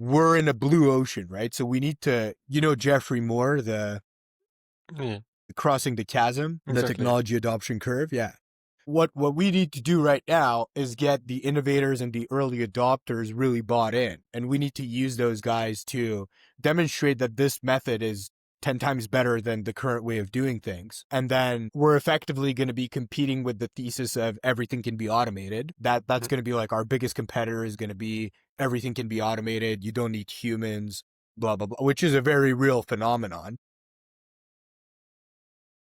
we're in a blue ocean, right? So we need to, Jeffrey Moore, the Yeah, crossing the chasm, the exactly. technology adoption curve. Yeah. What we need to do right now is get the innovators and the early adopters really bought in. And we need to use those guys to demonstrate that this method is 10 times better than the current way of doing things. And then we're effectively going to be competing with the thesis of everything can be automated. That's Mhm. going to be like our biggest competitor is going to be everything can be automated. You don't need humans, blah, blah, blah, which is a very real phenomenon.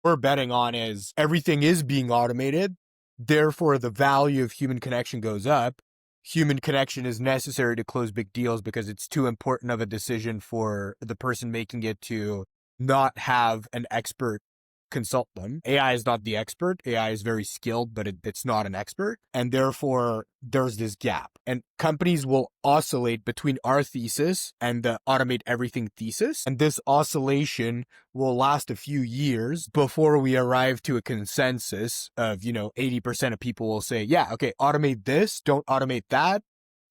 We're betting on is everything is being automated. Therefore, the value of human connection goes up. Human connection is necessary to close big deals because it's too important of a decision for the person making it to not have an expert consult them. AI is not the expert. AI is very skilled, but it's not an expert. And therefore, there's this gap. And companies will oscillate between our thesis and the automate everything thesis. And this oscillation will last a few years before we arrive to a consensus of, 80% of people will say, yeah, okay, automate this, don't automate that.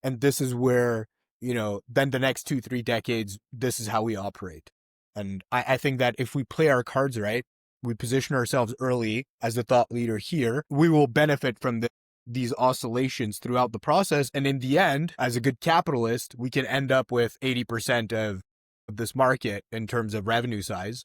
And this is where, then the next 2-3 decades, this is how we operate. And I think that if we play our cards right, we position ourselves early as the thought leader here, we will benefit from these oscillations throughout the process. And in the end, as a good capitalist, we can end up with 80% of this market in terms of revenue size.